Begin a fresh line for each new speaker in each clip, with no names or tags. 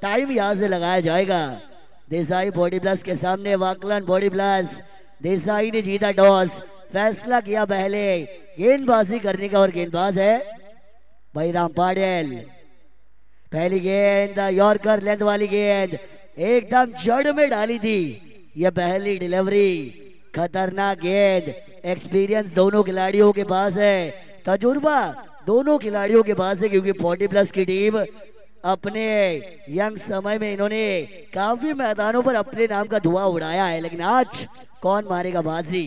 Time यहां से लगाया जाएगा। देसाई बॉडी प्लस के सामने वाकलन बॉडी प्लस। देसाई ने जीता टॉस, फैसला किया पहले गेंदबाजी करने का और गेंदबाज है भाईराम पाटिल। पहली गेंद यॉर्कर लेंथ वाली गेंद एकदम जड़ में डाली थी। यह पहली डिलीवरी, खतरनाक गेंद। एक्सपीरियंस दोनों खिलाड़ियों के पास है, तजुर्बा दोनों खिलाड़ियों के पास है, क्योंकि 40 प्लस की टीम अपने यंग समय में इन्होंने काफी मैदानों पर अपने नाम का धुआं उड़ाया है। लेकिन आज कौन मारेगा बाजी?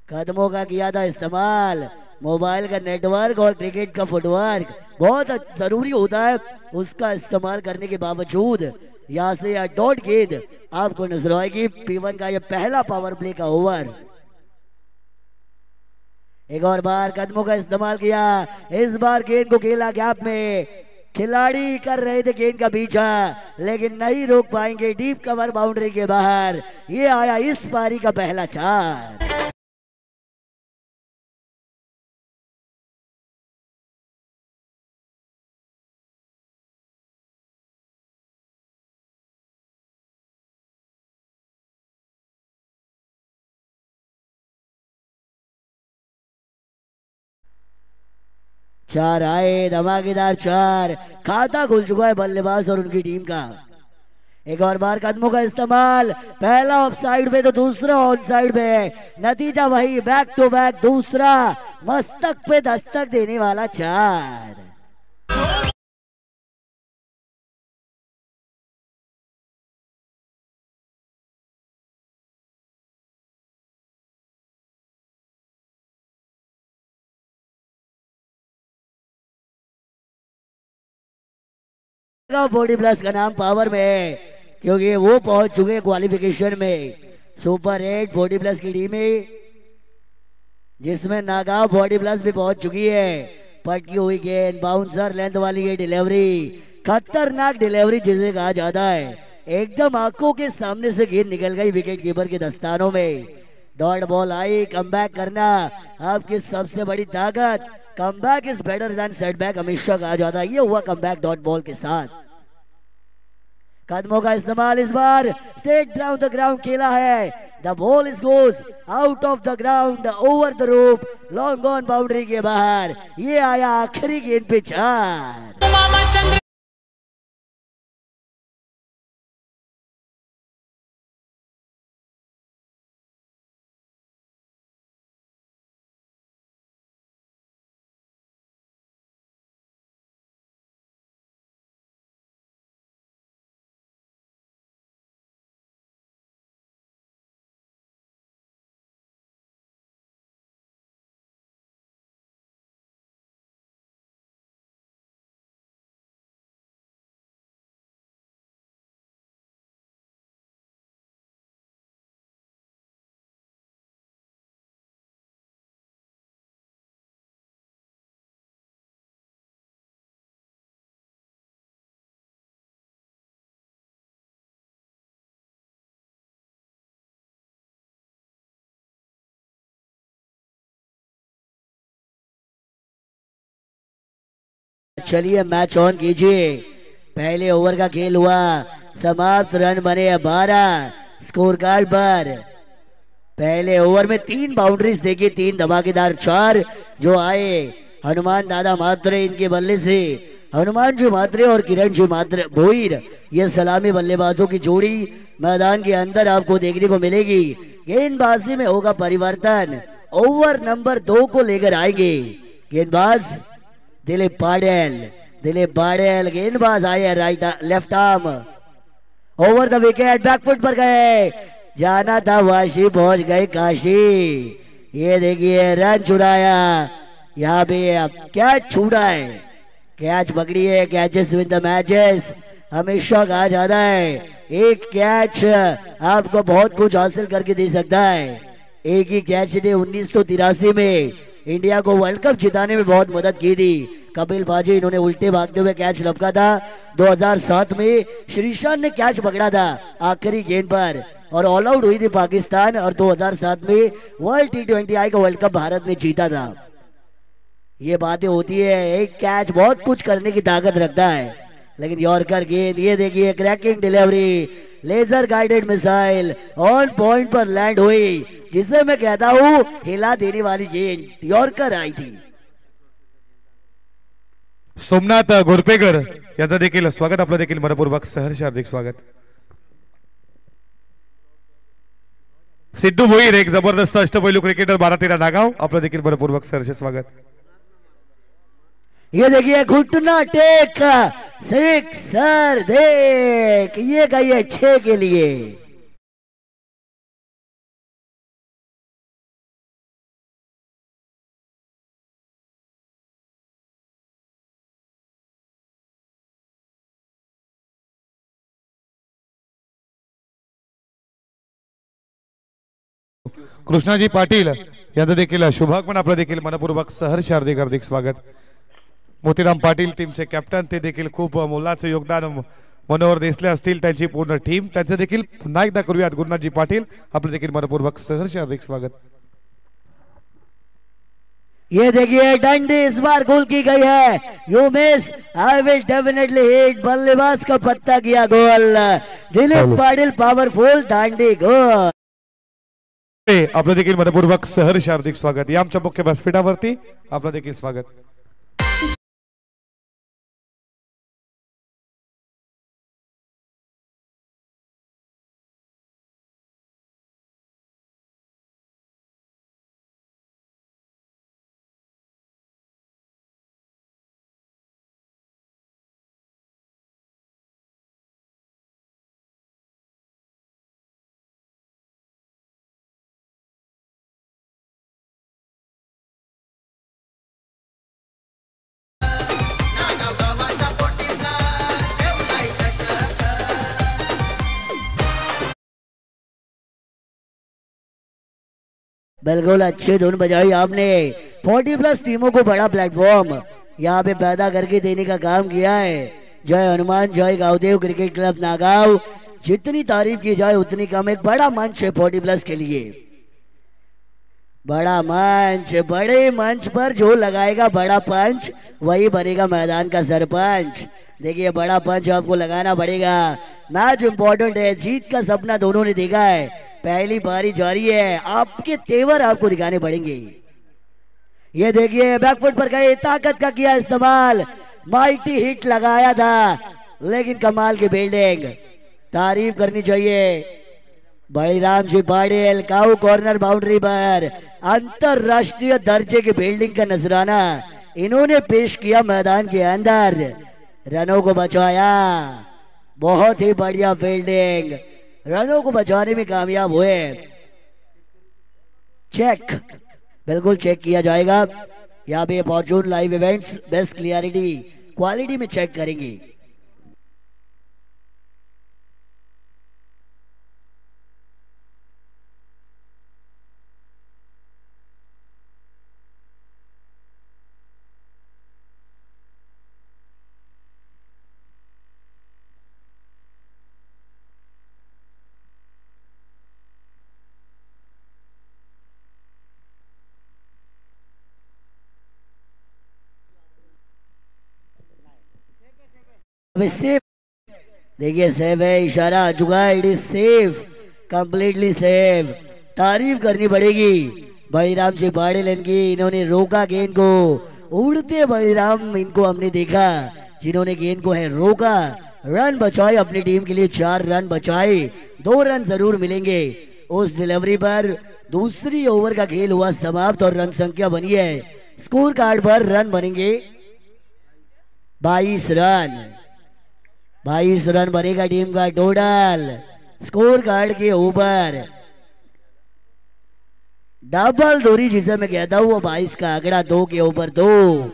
कदमों का किया था इस्तेमाल, मोबाइल का नेटवर्क और क्रिकेट का फुटवर्क बहुत जरूरी होता है, उसका इस्तेमाल करने के बावजूद यहाँ से यह डॉट गेंद आपको नजर आएगी। P1 का यह पहला पावर प्ले का ओवर। एक और बार कदमों का इस्तेमाल किया, इस बार गेंद को खेला गैप में। खिलाड़ी कर रहे थे गेंद का पीछा, लेकिन नहीं रोक पाएंगे। डीप कवर बाउंड्री के बाहर। ये आया इस पारी का पहला 4। चार आए, धमाकेदार 4। खाता खुल चुका है बल्लेबाज और उनकी टीम का। एक और बार कदमों का इस्तेमाल, पहला ऑफ साइड पे तो दूसरा ऑन साइड पे। नतीजा वही, बैक टू बैक दूसरा मस्तक पे दस्तक देने वाला 4। बॉडी प्लस का नाम पावर में है, क्योंकि वो पहुंच चुके क्वालिफिकेशन में। सुपर 8 बॉडी प्लस की टीम है, जिसमें नागांव बॉडी प्लस भी पहुंच चुकी है। पटकी हुई गेंद, बाउंसर लेंथ वाली ये डिलीवरी, खतरनाक डिलीवरी जिसे कहा जाता है। एकदम आंखों के सामने से गेंद निकल गई विकेट कीपर के दस्तानों में। डॉट बॉल आई, कमबैक करना आपकी सबसे बड़ी ताकत। Comeback is better than setback हमेशा कहा जाता है। ये हुआ कमबैक डॉट बॉल के साथ। कदमों का इस्तेमाल, इस बार स्ट्रेट डाउन द ग्राउंड खेला है। The ball is goes out of the ground, over the रूप, लॉन्ग ऑन बाउंड्री के बाहर। ये आया आखिरी गेंद पे 4। चलिए मैच ऑन कीजिए। पहले ओवर का खेल हुआ समाप्त, रन बने 12 स्कोर कार्ड पर। पहले ओवर में 3 बाउंड्रीज देखी, 3 धमाकेदार 4 जो आए हनुमान दादा मात्रे इनके बल्ले से। हनुमान जी मात्रे और किरण जी मात्रे भोईर, ये सलामी बल्लेबाजों की जोड़ी मैदान के अंदर आपको देखने को मिलेगी। गेंदबाजी में होगा परिवर्तन, ओवर नंबर 2 को लेकर आएंगे गेंदबाज दिलीप पाटिल। दिलीप पाटिल गेंदबाज आए right left arm, over the wicket, back foot पर गए। जाना था वाशी, पहुंच गए काशी। ये देखिए रन चुराया, यहाँ पे अब कैच छूटा है। कैच पकड़ी है, कैचेस विन द मैचेस हमेशा कहा जाता है। एक कैच आपको बहुत कुछ हासिल करके दे सकता है। एक ही कैच ने 1983 में इंडिया को वर्ल्ड कप जिताने में बहुत मदद की थी। कपिल बाजी इन्होंने उल्टे भागते हुए कैच लपका था। 2007 में श्रीशांत ने कैच पकड़ा था आखिरी गेंद पर और ऑल आउट हुई थी पाकिस्तान, और 2007 में वर्ल्ड T20I का वर्ल्ड कप भारत ने जीता था। ये बातें होती है, एक कैच बहुत कुछ करने की ताकत रखता है। लेकिन यॉर्कर गेंद, ये देखिए cracking delivery, laser guided missile on point पर लैंड हुई, जिसे मैं कहता हूं हिला देने वाली गेंद यॉर्कर आई थी।
सोमनाथ घोरपेकर याचं देखील स्वागत, आपलं देखील मनपूर्वक सहर्ष हार्दिक स्वागत। सिद्धू भोईर एक जबरदस्त अष्टपैलू क्रिकेटर 12-13 नागाव, आपलं देखील मनपूर्वक सहर्ष स्वागत।
ये देखिए घुटना टेक सिक्सर, देख ये गई है 6 के लिए।
कृष्णाजी पाटील यांचं देखील शुभागमन, आपलं देखील मनपूर्वक सहर्ष हार्दिक हार्दिक स्वागत। मोतीराम पाटील टीमचे कॅप्टन, ते देखील खूप मोलाचं योगदान मनोहर देसले असतील, त्यांची पूर्ण टीम, त्यांचं देखील पुन्हा एकदा करूयात गुरुनाथजी पाटील, आपलं देखील मनपूर्वक सहर्ष हार्दिक स्वागत।
ये देखिए डंडी इस बार गोल की गई है, you miss I will definitely hit, बल्लेबाज का पत्ता किया गोल, दिलीप पाटील पावरफुल दांडी गोल।
आपलं देखील मनपूर्वक सहर्ष हार्दिक स्वागत। या आमच्या मुख्य व्यासपीठावरती आपलं देखील स्वागत।
बिल्कुल अच्छे धुन बजाई आपने, 40+ टीमों को बड़ा प्लेटफॉर्म यहाँ पे पैदा करके देने का काम किया है। जय हनुमान, जय गावदेव क्रिकेट क्लब नागांव। जितनी तारीफ की जाए उतनी कम, एक बड़ा मंच है 40+ के लिए, बड़ा मंच। बड़े मंच पर जो लगाएगा बड़ा पंच वही बनेगा मैदान का सरपंच। देखिए बड़ा पंच आपको लगाना पड़ेगा, मैच इंपॉर्टेंट है, जीत का सपना दोनों ने देखा है, पहली बारी जारी है, आपके तेवर आपको दिखाने पड़ेंगे। ये देखिए बैकफुट पर गए, ताकत का किया इस्तेमाल, माइटी हिट लगाया था, लेकिन कमाल की फील्डिंग, तारीफ करनी चाहिए। बलिराम जी पाटिल काऊ कॉर्नर बाउंड्री पर अंतरराष्ट्रीय दर्जे की फील्डिंग का नजराना इन्होंने पेश किया मैदान के अंदर, रनों को बचाया, बहुत ही बढ़िया फील्डिंग, रनों को बचाने में कामयाब हुए। चेक, बिल्कुल चेक किया जाएगा, यहाँ पे Fortune live events best clarity quality में चेक करेंगे। सेफ, देखिए सेफ है, इशारा आ चुका है, it is safe, completely safe. तारीफ करनी पड़ेगी बलिराम जी पाटिल इनकी, इन्होंने रोका गेंद को, उड़ते बलिराम इनको हमने देखा जिन्होंने गेंद को है रोका, रन बचाए अपनी टीम के लिए, 4 रन बचाए, 2 रन जरूर मिलेंगे उस डिलीवरी पर। दूसरी ओवर का खेल हुआ समाप्त और रन संख्या बनी है, स्कोर कार्ड पर रन बनेंगे 22 रन, 22 रन बनेगा टीम का टोटल। स्कोर कार्ड के ऊपर डबल दूरी जिसे मैं कहता हूं, वो 22 का आंकड़ा, 2 के ऊपर 2,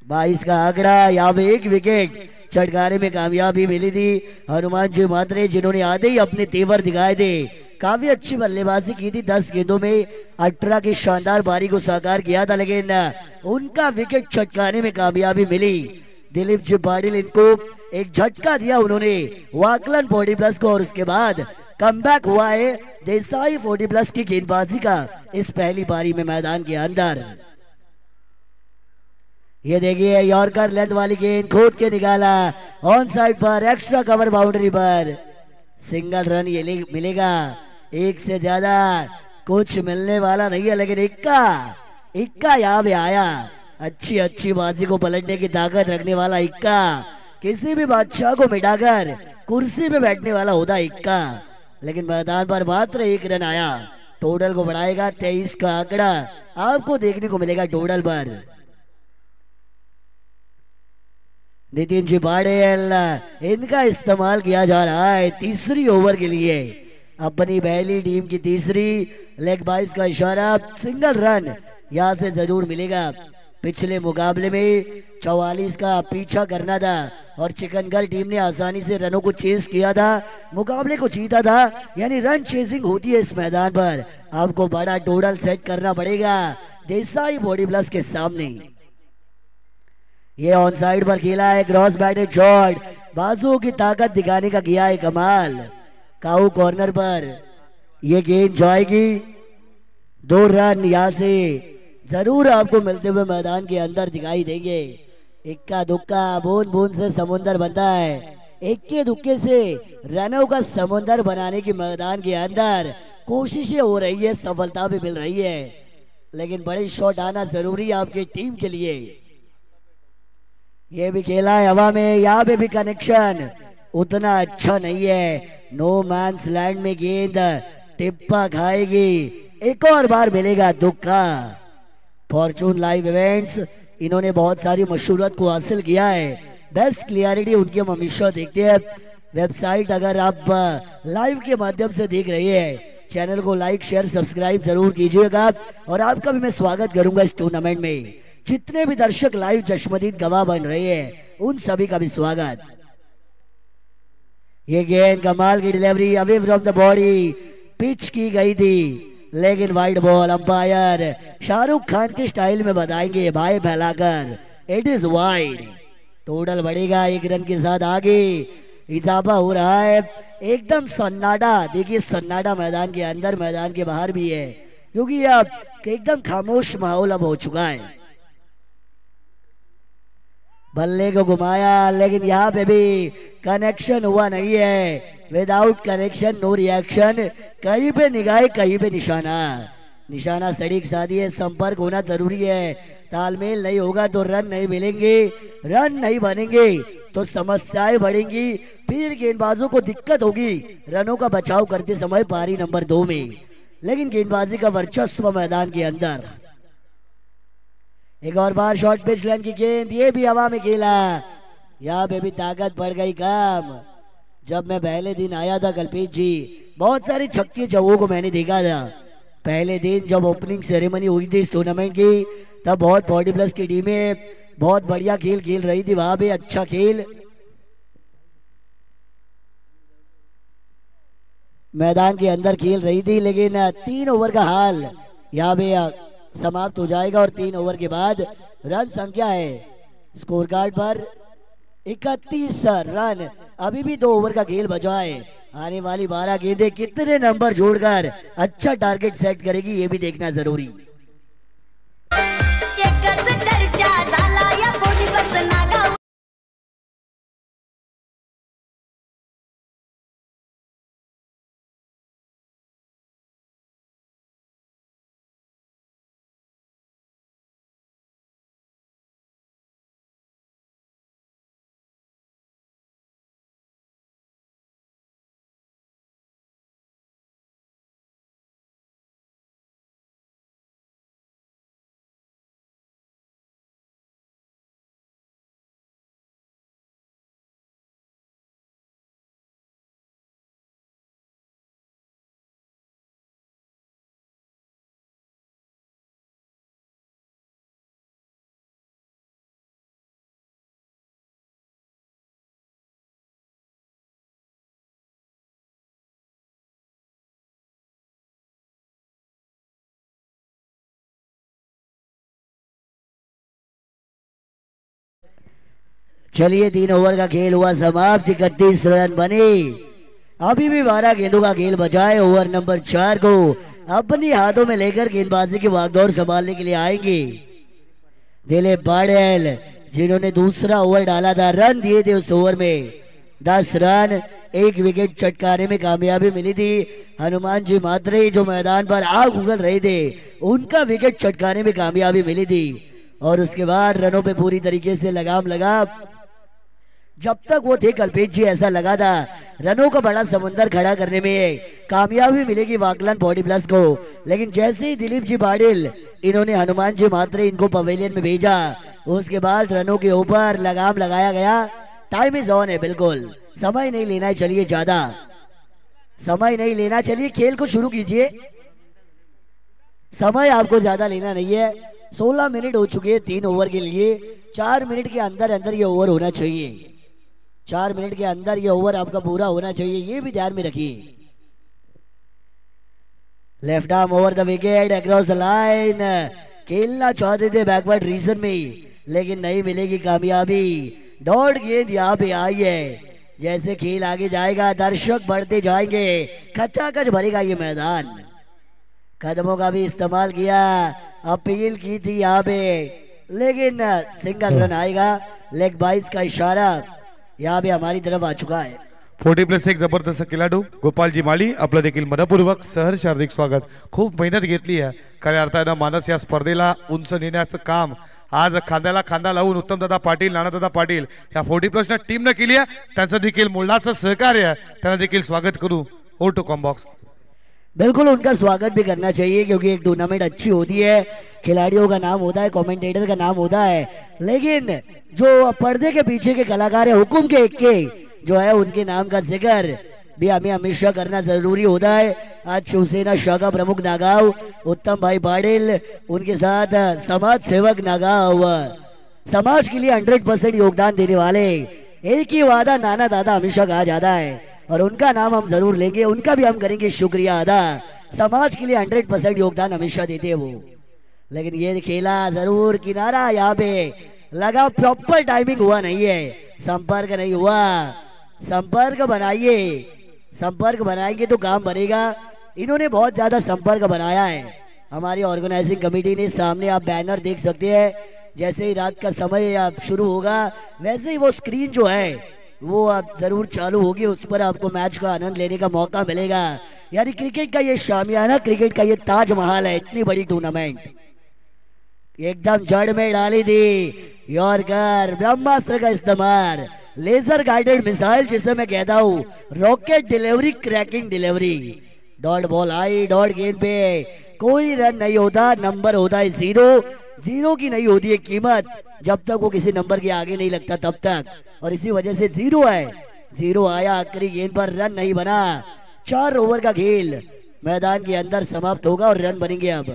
22 का आंकड़ा। यहाँ पे 1 विकेट चटकारे में कामयाबी मिली थी हनुमान जी मात्रे, जिन्होंने आधे ही अपने तेवर दिखाए थे, काफी अच्छी बल्लेबाजी की थी, 10 गेंदों में 18 की शानदार पारी को साकार किया था, लेकिन उनका विकेट चटकाने में कामयाबी मिली। दिलीप जी पाटिल इनको एक झटका दिया उन्होंने वाकलन 40+ को, और उसके बाद कमबैक हुआ है देसाई 40+ की गेंदबाजी का इस पहली पारी में मैदान के अंदर। ये देखिए यॉर्कर लेंथ वाली गेंद खोद के निकाला ऑन साइड पर, एक्स्ट्रा कवर बाउंड्री पर। सिंगल रन ये मिलेगा, एक से ज्यादा कुछ मिलने वाला नहीं है, लेकिन इक्का इक्का यहाँ पे आया। अच्छी अच्छी बाजी को पलटने की ताकत रखने वाला इक्का, किसी भी बादशाह को मिटाकर कुर्सी पे बैठने वाला होता इक्का। लेकिन मैदान पर मात्र एक रन आया, टोटल को बढ़ाएगा 23 का आंकड़ा आपको देखने को मिलेगा टोटल पर। नितिन जी पाडेल, इनका इस्तेमाल किया जा रहा है तीसरी ओवर के लिए। अपनी पहली टीम की तीसरी लेग बाइस का इशारा, सिंगल रन यहां से जरूर मिलेगा। पिछले मुकाबले में 44 का पीछा करना था और चिकनगढ़ टीम ने आसानी से रनों को चेस किया था, मुकाबले को जीता था। यानी रन चेसिंग होती है इस मैदान पर, आपको बड़ा टोटल सेट करना पड़ेगा देसाई बॉडी प्लस के सामने। ये ऑन साइड पर खेला है, क्रॉस बैटेड शॉट, बाजुओं की ताकत दिखाने का किया है कमाल। काऊ कॉर्नर पर ये गेंद जाएगी, 2 रन यहां से जरूर आपको मिलते हुए मैदान के अंदर दिखाई देंगे। इक्का दुक्का बूंद बूंद से समुंदर बनता है, इक्के दुक्के से रनों का समुंदर बनाने की मैदान के अंदर कोशिशें हो रही है, सफलता भी मिल रही है, लेकिन बड़े शॉट आना जरूरी है आपकी टीम के लिए। ये भी खेला है हवा में, यहाँ पे भी कनेक्शन उतना अच्छा नहीं है। नो मैंस लैंड में गेंद टिप्पा खाएगी, एक और बार मिलेगा दुक्का। फॉर्चून लाइव इवेंट्स, इन्होंने बहुत सारी मशहूरत को हासिल किया है, बेस्ट क्लियरिटी उनकी हम हमेशा देखते हैं। वेबसाइट अगर आप लाइव के माध्यम से देख रहे हैं, चैनल को लाइक शेयर सब्सक्राइब जरूर कीजिएगा और आपका भी मैं स्वागत करूंगा इस टूर्नामेंट में। जितने भी दर्शक लाइव चश्मदीद गवाह बन रहे हैं उन सभी का भी स्वागत। ये गेंद कमाल की delivery away from the body pitch की गई थी, लेकिन wide ball umpire Shahrukh Khan के स्टाइल में बताएंगे भाई फैलाकर, इट इज वाइड। टोटल बढ़ेगा 1 रन के साथ, आगे इजाफा हो रहा है। एकदम सन्नाटा, देखिए सन्नाटा मैदान के अंदर मैदान के बाहर भी है, क्योंकि अब एकदम खामोश माहौल अब हो चुका है। बल्ले को घुमाया, लेकिन यहाँ पे भी कनेक्शन हुआ नहीं है। विदाउट कनेक्शन नो रिएक्शन, कहीं पे निगाह कहीं पे निशाना, निशाना सटीक साधी है, संपर्क होना जरूरी है। तालमेल नहीं होगा तो रन नहीं मिलेंगे, रन नहीं बनेंगे तो समस्याएं बढ़ेंगी, फिर गेंदबाजों को दिक्कत होगी रनों का बचाव करते समय पारी नंबर 2 में। लेकिन गेंदबाजी का वर्चस्व मैदान के अंदर। एक और बार शॉर्ट पिच लाइन की गेंद, ये भी हवा में खेला, यहाँ पे भी ताकत बढ़ गई काम। जब मैं पहले दिन आया था कल्पेश जी, बहुत सारी छक्के चौकों को मैंने देखा था। पहले दिन जब ओपनिंग सेरेमनी हुई थी इस टूर्नामेंट की, तब बहुत बॉडी प्लस की टीमें बहुत बढ़िया खेल खेल रही थी, वहां पे अच्छा खेल मैदान के अंदर खेल रही थी। लेकिन 3 ओवर का हाल यहाँ पे समाप्त हो जाएगा और 3 ओवर के बाद रन संख्या है स्कोर कार्ड पर 31 रन। अभी भी 2 ओवर का खेल बचा है, आने वाली 12 गेंदें कितने नंबर जोड़कर अच्छा टारगेट सेट करेगी ये भी देखना जरूरी। चलिए 3 ओवर का खेल हुआ समाप्त, 31 रन बने। अभी भी 12 गेंदों का खेल बचा है। ओवर नंबर 4 को अपने हाथों में लेकर गेंदबाजी की वागदौड़ संभालने के लिए आएंगे दिलीप बाड़ेल जिन्होंने दूसरा ओवर डाला था, रन दिए थे उस ओवर में 10 रन, 1 विकेट चटकाने में कामयाबी मिली थी। हनुमान जी मात्रे जो मैदान पर आग उगल रहे थे, उनका विकेट चटकाने में कामयाबी मिली थी। और उसके बाद रनों पे पूरी तरीके से लगाम लगा। जब तक वो थे कल्पेश जी, ऐसा लगा था रनों का बड़ा समुंदर खड़ा करने में कामयाबी मिलेगी वाकलन बॉडी प्लस को। लेकिन जैसे ही दिलीप जी बाडिल, इन्होंने हनुमान जी मात्रे इनको पवेलियन में भेजा, उसके बाद रनों के ऊपर लगाम लगाया गया। टाइम इज ऑन है, बिल्कुल समय नहीं लेना है। चलिए, ज्यादा समय नहीं लेना, चलिए खेल को शुरू कीजिए। समय आपको ज्यादा लेना नहीं है। 16 मिनट हो चुके हैं 3 ओवर के लिए। 4 मिनट के अंदर अंदर ये ओवर होना चाहिए। 4 मिनट के अंदर ये ओवर आपका पूरा होना चाहिए, ये भी ध्यान में रखिए। Left arm over the wicket across the line. खेलना चाहते थे बैकवर्ड रीजन में, लेकिन नहीं मिलेगी कामयाबी। डॉट गेंद यहाँ पे आई है। जैसे खेल आगे जाएगा, दर्शक बढ़ते जाएंगे, खचाखच भरेगा ये मैदान। कदमों का भी इस्तेमाल किया, अपील की थी यहाँ पे, लेकिन सिंगल रन आएगा। लेग बाइस का इशारा यहाँ पे हमारी तरफ आ चुका है।
40+1 जबरदस्त खेळाडू गोपालजी माळी आपलं देखील मनपूर्वक सहर्ष हार्दिक स्वागत। खूप मेहनत घेतली आहे खऱ्या अर्थानं मानस या स्पर्धेला उंच नेण्याचं काम आज खांद्याला खांदा लावून उत्तमदादा पाटील, नानादादा पाटील या 40+ टीमनं केली आहे। त्यांचं देखील मोलाचं सहकार्य आहे, त्यांना देखील स्वागत करू। ओ टू कॉम्बॉक्स।
बिल्कुल उनका स्वागत भी करना चाहिए, क्योंकि एक टूर्नामेंट अच्छी होती है, खिलाड़ियों का नाम होता है, कमेंटेटर का नाम होता है, लेकिन जो पर्दे के पीछे के कलाकार है, हुकुम के एक के जो है, उनके नाम का जिक्र भी हमें हमेशा करना जरूरी होता है। आज शिवसेना शाखा प्रमुख नागांव उत्तम भाई बाडिल, उनके साथ समाज सेवक नागांव, समाज के लिए 100% योगदान देने वाले, एक ही वादा नाना दादा हमेशा कहा जाता है, और उनका नाम हम जरूर लेंगे, उनका भी हम करेंगे शुक्रिया अदा। समाज के लिए 100% योगदान हमेशा देते हैं वो। लेकिन ये खेला जरूर किनारा यहाँ पे लगा, प्रॉपर टाइमिंग हुआ नहीं है, संपर्क नहीं हुआ। संपर्क बनाइए, संपर्क बनाएंगे तो काम बनेगा। इन्होंने बहुत ज्यादा संपर्क बनाया है। हमारी ऑर्गेनाइजिंग कमेटी ने, सामने आप बैनर देख सकते हैं, जैसे ही रात का समय अब शुरू होगा, वैसे ही वो स्क्रीन जो है वो अब जरूर चालू होगी, उस पर आपको मैच का आनंद लेने का मौका मिलेगा। यानी क्रिकेट का ये शामियाना, क्रिकेट का ये ताजमहल है, इतनी बड़ी टूर्नामेंट एकदम जड़ में डाली थी। यॉर्कर, ब्रह्मास्त्र का इस्तेमाल, लेजर गाइडेड मिसाइल जिसे मैं कहता हूँ, rocket delivery, cracking delivery. Dot ball आई, डॉट गेंद पे कोई रन नहीं होता, नंबर होता है 0। 0 की नहीं होती है कीमत जब तक वो किसी नंबर के आगे नहीं लगता तब तक, और इसी वजह से 0 है। 0 आया, आखिरी गेंद पर रन नहीं बना। 4 ओवर का खेल मैदान के अंदर समाप्त होगा और रन बनेंगे अब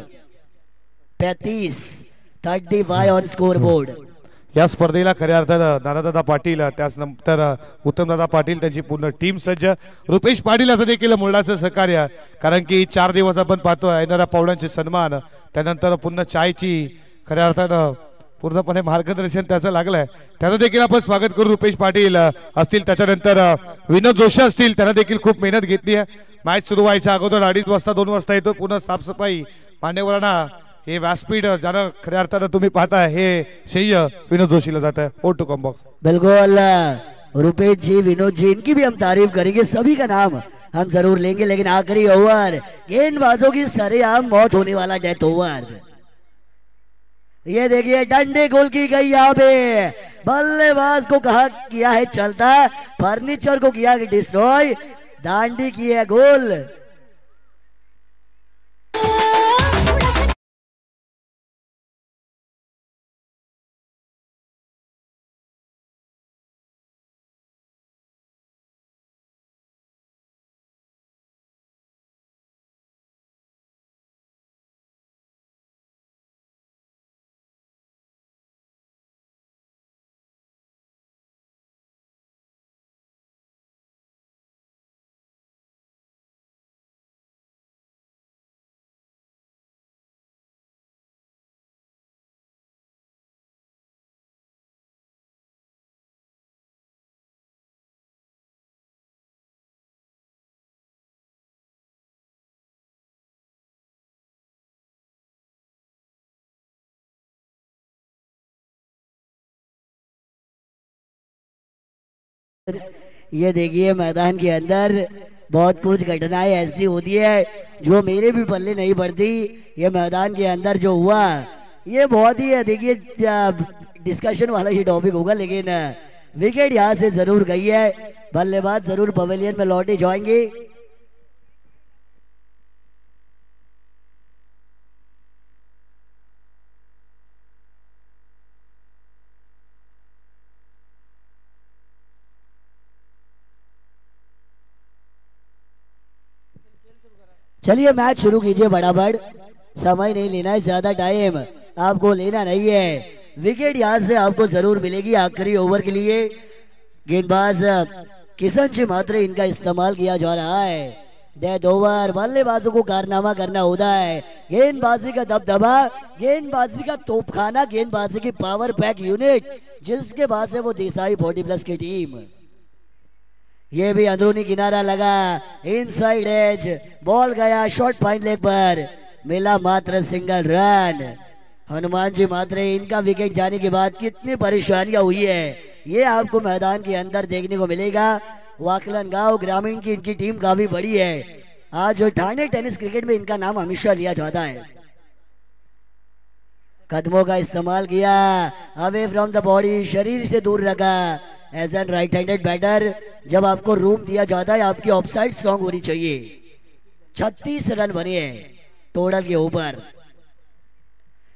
35 ऑन स्कोर बोर्ड।
या स्पर्धेला खऱ्या अर्थानं नानादादा पाटील, त्यानंतर उत्तमदादा पाटील, त्यांची पूर्ण टीम सज्ज। रुपेश पाटील असं देखील मोलाचं सहकार्य, कारण की 4 दिवस आपण पाहतोय येणाऱ्या पाहुण्यांचे सन्मान, त्यानंतर पुन्हा चायची खऱ्या अर्थानं पूर्णपणे मार्गदर्शन त्याचं लागलंय, त्याचं देखील आपण स्वागत करू। रुपेश पाटील असतील, त्याच्यानंतर विनोद जोशी असतील, त्यांना देखील खूप मेहनत घेतली आहे। मॅच सुरू व्हायच्या अगोदर 2:30 वाजता 2 वाजता येतो, पुन्हा साफसफाई मान्यवरांना हे व्यासपीठ ज्यानं खऱ्या अर्थानं तुम्ही पाहताय, हे श्रेय विनोद जोशीला जात है। ओ टू कॉम्बॉक्स।
बिल्कुल रुपेश जी, विनोद जी, इनकी भी हम तारीफ करेंगे, सभी का नाम हम जरूर लेंगे। लेकिन आखिरी ओवर, गेंदबाजों की सरेआम मौत होने वाला डेथ ओवर। ये देखिए डंडे गोल की गई यहाँ पे, बल्लेबाज को कहा किया है चलता, फर्नीचर को किया डिस्ट्रॉय, दांडी की है गोल। ये देखिए मैदान के अंदर बहुत कुछ घटनाएं ऐसी होती है जो मेरे भी पल्ले नहीं पड़ती। ये मैदान के अंदर जो हुआ ये बहुत ही है, देखिए डिस्कशन वाला ये टॉपिक होगा, लेकिन विकेट यहाँ से जरूर गई है। बल्लेबाज जरूर पवेलियन में लौटे जाएंगे। चलिए मैच शुरू कीजिए फटाफट, समय नहीं लेना है, ज्यादा टाइम आपको लेना नहीं है। विकेट यहां से आपको जरूर मिलेगी आखिरी ओवर के लिए। गेंदबाज किशन जी मात्र इनका इस्तेमाल किया जा रहा है। डेथ ओवर, बल्लेबाजों को कारनामा करना होता है। गेंदबाजी का दबदबा, गेंदबाजी का तोपखाना, गेंदबाजी की पावर पैक यूनिट जिसके पास है वो देसाई 40+ की टीम। ये भी अंदरूनी किनारा लगा, इनसाइड एज, बॉल गया शॉर्ट फाइन लेग पर, मिला मात्र सिंगल रन। हनुमान जी मात्र इनका विकेट जाने के बाद कितनी परेशानियां हुई है ये आपको मैदान के अंदर देखने को मिलेगा। वाकलन गांव ग्रामीण की इनकी टीम काफी बड़ी है। आज ठाणे टेनिस क्रिकेट में इनका नाम हमेशा लिया जाता है। कदमों का इस्तेमाल किया, अवे फ्रॉम द बॉडी, शरीर से दूर रखा। As an right handed batter जब आपको रूम दिया जाता है आपकी ऑफसाइड स्ट्रांग होनी चाहिए। 36 रन बने हैं टोटल के ऊपर।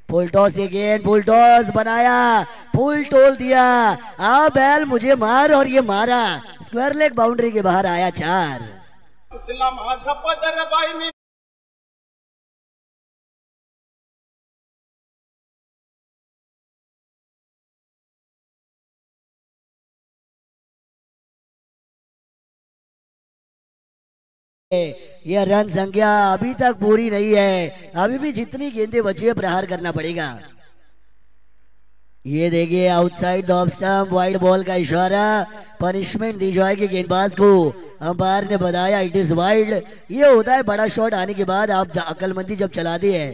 Full toss again, full toss बनाया, फुल टोल दिया, आ बैल मुझे मार, और ये मारा, स्क्वायर लेग बाउंड्री के बाहर आया 4। यह रन संख्या अभी तक पूरी नहीं है, अभी भी जितनी गेंदें बची है प्रहार करना पड़ेगा। ये देखिए outside the off stump, wide ball का इशारा, पनिशमेंट दी जाएगी गेंदबाज को। अंपायर ने बताया इट इज वाइड। ये होता है बड़ा शॉट आने के बाद आप अकलमंदी जब चलाते हैं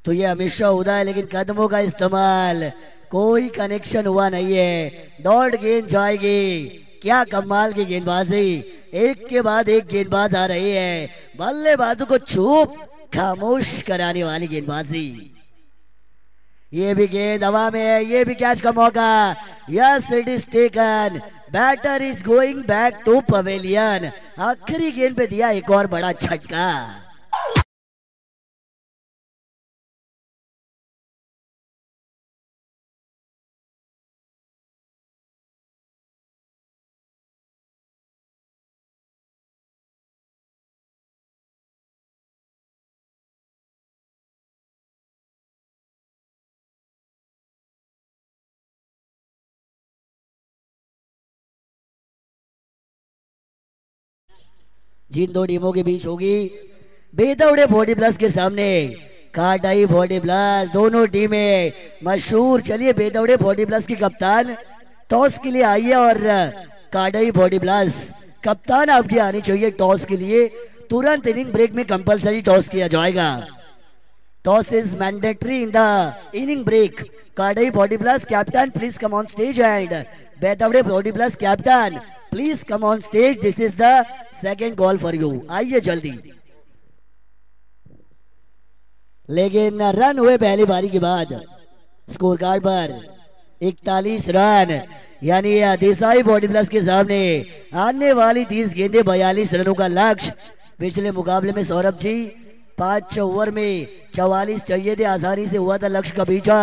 तो ये हमेशा होता है, लेकिन कदमों का इस्तेमाल, कोई कनेक्शन हुआ नहीं है। डॉट गेंद जाएगी। क्या कमाल की गेंदबाजी, एक के बाद एक गेंदबाज आ रहे हैं। बल्लेबाजों को चुप खामोश कराने वाली गेंदबाजी। ये भी गेंद हवा में है, ये भी कैच का मौका। Yes it is taken, batter is going back to pavilion. आखिरी गेंद पे दिया एक और बड़ा झटका। जिन दो टीमों के बीच होगी बेतौड़े 40+ के सामने काटाई 40+, दोनों टीमें मशहूर। चलिए बेतौड़े 40+ की कप्तान टॉस के लिए आई है और काटाई 40+ कप्तान आपकी आनी चाहिए टॉस के लिए। तुरंत इनिंग ब्रेक में कंपलसरी टॉस किया जाएगा। Toss is mandatory in the inning break. Katai 40+ captain please come on stage and Betaude 40+ captain please come on stage. This is the second call for you. आइए जल्दी। लेकिन रन हुए पहली बारी के बाद स्कोर कार्ड पर 41 रन, यानी देसाई 40+ के सामने आने वाली 30 गेंदें 42 रनों का लक्ष्य। पिछले मुकाबले में सौरभ जी 5 ओवर में 44 चाहिए थे, आसानी से हुआ था लक्ष्य का पीछा।